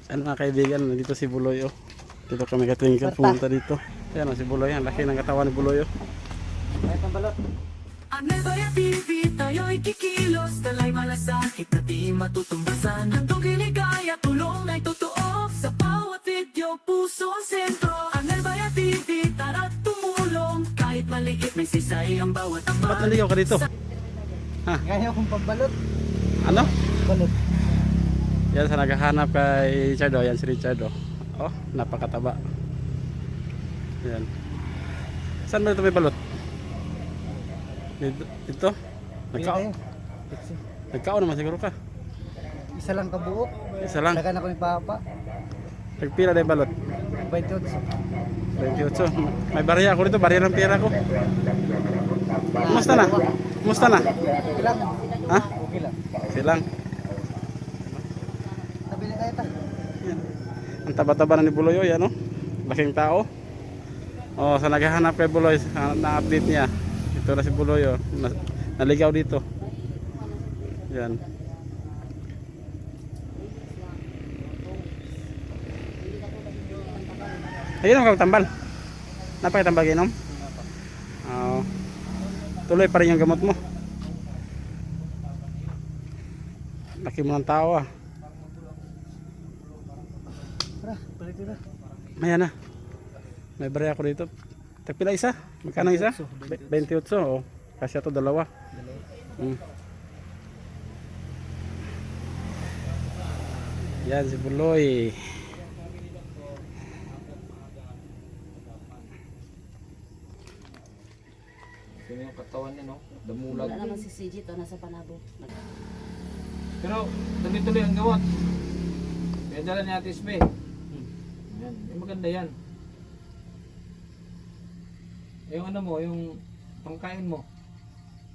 Ano mga kaibigan, nandito si Buloy oh. Dito kami katwingkan pumunta dito. Ayan oh, si Buloy, ang laki ng katawan ni Buloy oh. Ay, pambalot. Anebaya TV, tayo'y kikilos, talay malasakit na di matutumbasan. Hantong kiligaya, tulong ay totoo, sa bawat video, puso ang sentro. Anebaya TV, tara't tumulong, kahit maliit may sisay ang bawat ambag. Ba't naligaw ka dito? Gaya kong pambalot. Ano? Balot. Yan sa naghahanap kay Richard oh. Yan si Richard oh. Oh, napakataba. Yan. Saan ba ito may balot? Dito? Nagkao naman siguro ka. Isa lang kabuok. Isa lang. Lagan ako ni Papa. Nagpira na yung balot. 28. 28. May barya ako dito. Barya ng pira ko. Kumusta na? Kumusta na? Okay lang. Ha? Okay lang. Silang. Nabili tayo ta. Yan. Ang taba-taba na ni Buloy oh. Yan oh. Laking tao. Oh, sa naghahanap kay Buloy, na-update niya. Ito na si Buloy oh. Naligaw dito. Yan. Ayun ang tambal. Napakatambal ginom. Oo. Tuloy pa rin yung gamot mo. Laki mo ng tao ah. Tara, balik na. Maya na. May barya ako dito. Tagpila isa? Magkano isa? 28 oh. Kasi ito dalawa. Yan si Buloy. Yung yung katawan niya, no? Damulag. Wala naman si CJ to, nasa Panabo. Pero, tuloy-tuloy ang gawat. Kaya dala ni Ate Isbe. Yan. Yung maganda yan. Yung ano mo, yung pangkain mo.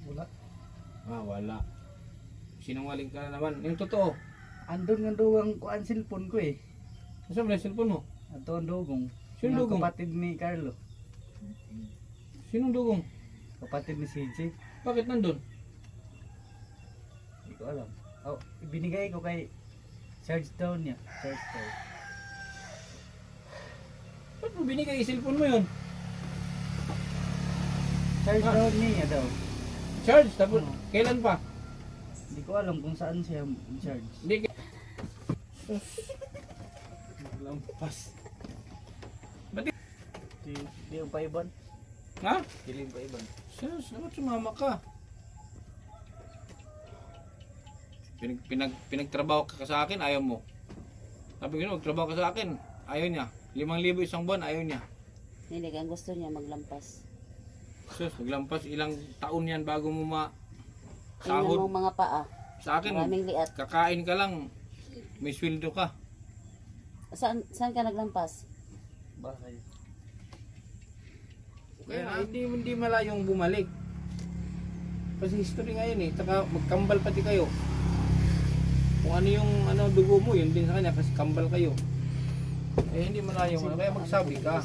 Wala. Ah, wala. Sinungaling ka na naman. Yung totoo. Andun nga duwang kuan cellphone ko eh. Saan mo na yung cellphone mo? Ato ang dugong. Sino Yung dugong? Kapatid ni Carlo. Sinong dugong? Kapatid ni CJ. Bakit nandun? Hindi ko alam. Oh, ibinigay ko kay charge down niya. Charge down. Ba't mo binigay yung cellphone mo yun? Charge down niya daw. Charge? Tapos, kailan pa? Hindi ko alam kung saan siya charge. Hindi. Lampas. Di yung paiban. Ha? Di yung paiban. Sus, dapat sumama ka. Pinagtrabaho ka sa akin, ayaw mo. Sabi ko, magtrabaho ka sa akin, ayaw niya. 5,000 isang buwan, ayaw niya. Hindi, ang gusto niya maglampas. Sus, maglampas, ilang taon yan bago mo Tingnan sahod. mong mga paa. Sa akin, Maraming liat. kakain ka lang, may sweldo ka. Saan ka naglampas? Bahay. Kaya hindi malayong bumalik. Kasi history ngayon eh, tsaka magkambal pati kayo. Kung ano yung dugo mo, yun din sa kanya kasi kambal kayo. Eh hindi malayong ano, kaya magsabi ka.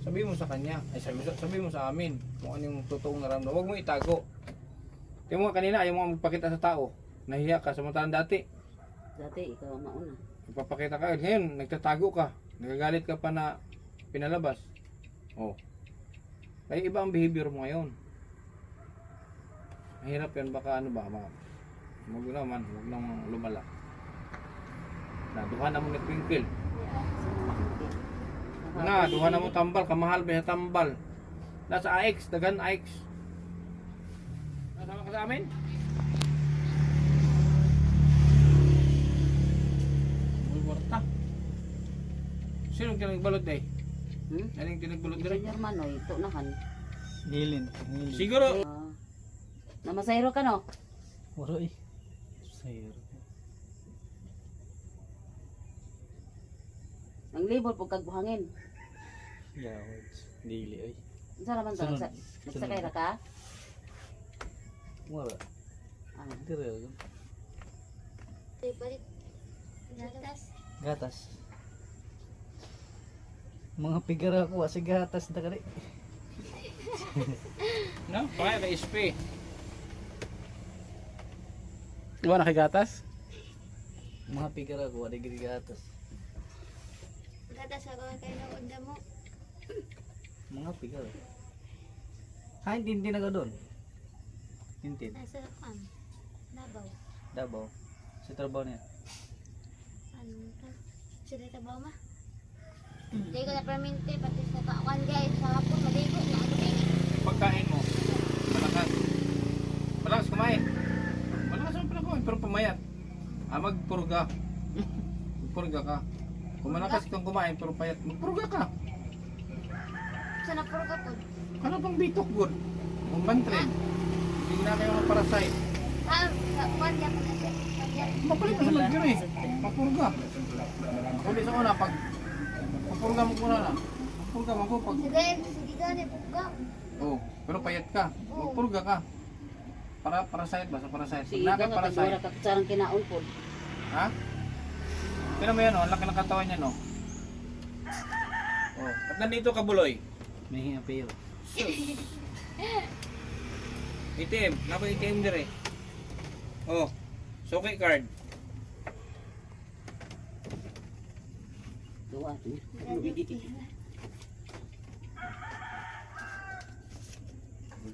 Sabi mo sa kanya, ay sabi mo sa amin kung ano yung totoong naramdaman. Huwag mo itago. Tingnan mo kanina, ayaw mo magpakita sa tao. Nahiya ka, samantalang dati. Dati, ikaw ang mauna. Nagpapakita ka, ngayon nagtatago ka. Nagagalit ka pa na pinalabas. Oh. Kaya iba ang behavior mo ngayon. Mahirap yan, baka ano ba, huwag naman lumala. Duha na mo ni Twinkle. Duha na mo tambal, kamahal ba yung tambal. Nasa AX, dagan AX. Nasama ka sa amin? Bulwarta. Sino tinagbalot eh? Anong tinagbalot Hindi direct? niya manoy, ito nahan. Ngilin. Siguro. Namasayro ka no? Waro eh. Sayro. Ang libol po kagbuhangin. Yawards. Dili ay. Saan naman to? Sunod. Nagsakay ra ka? Wala. Ah. Dire. Gatas. Mga pigara ko kasi gatas na kari. No? Pakaya ka SP. Wala na kay gatas? Mga pigara ko, wala gini gatas. Gatas ako kay nood na mo. Mga pigal. Kain tintin na ka doon. Tintin. Nasa Davao. Davao. Sa trabaho niya. Ano ka? Sila tabaw ma. Hindi ko na permente pati sa kawan guys sa hapon maligo na ako eh. Pagkain mo, malakas. Malakas kumain. Malakas ang pala kumain, pero pumayat. Magpurga. Magpurga ka. Kung malakas kang kumain, pero payat, magpurga ka. Sa napurga po. Ano pang bitok good? Kung bantrin. Hindi na kayo ng parasite. Sa kawan niya ko na siya. Mapalit na sa Mercury. Magpurga. Kundi sa una, pag magpurga mo muna na. Magpurga mo pag... Sige gani pugga. Oh, pero payat ka. Magpurga ka. Para parasite ba? Sa parasite. Sige Pag ka nakay nga, parasite. tagura ka sarang kinaon po. Ha? Tignan mo yan, oh. Ang laki ng katawan niya, no? Oh. At nandito ka, Buloy. May hinga pero. ATM. Napa ATM dire. Oh. Suki card. Gawa.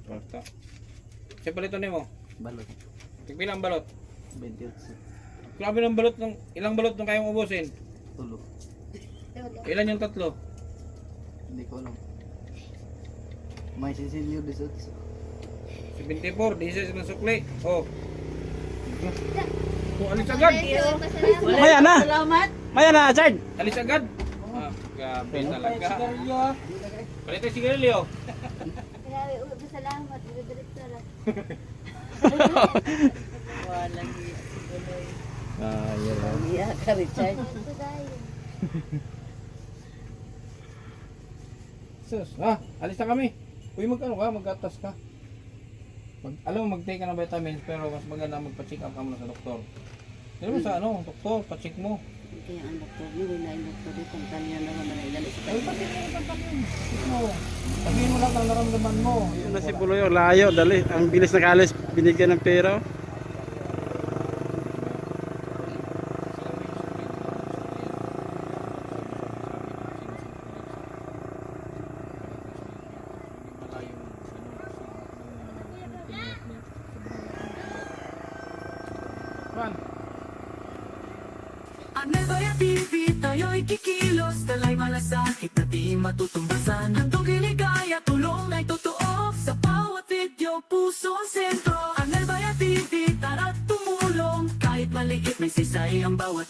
Basta. Siya palito ni mo. Balot. Tigpila ang balot. 28. Grabe ng balot ng ilang balot nung kayong ubusin. Tulo. Ilan yung tatlo? Hindi ko alam. May sisilyo disot. 74, 16 ng sukli. Oh. Oh, alis agad. Maya na! Salamat. Maya na, Chard! Alis agad. Grabe talaga. Palito yung sigarilyo. Grabe, salamat. Diretso lang. Walang Yun lang. iya ka, Richard. Ito dahil. Sus, alis na kami. Uy, mag-atas ka. Alam mo, mag-take ka ng vitamins, pero mas maganda magpa-check up ka muna sa doktor. Hindi mo sa doktor, pa-check mo. Kaya ang doktor niyo, wala yung doktor dito. Ang kanya naman na ilalay sa Ay, pa-check mo, check mo. Sabihin mo lang ang naramdaman mo. Yun na si Buloy, layo, dali. Ang bilis na kalis, binigyan ng pera. Ang Nebaya TV, tayo'y kikilos. Talay malasakit na di matutumbasan. Handog iligaya, tulong ay totoo. Sa bawat video, puso ang sentro. Ang Nebaya TV, tara't tumulong. Kahit maliit, may sisay ang bawat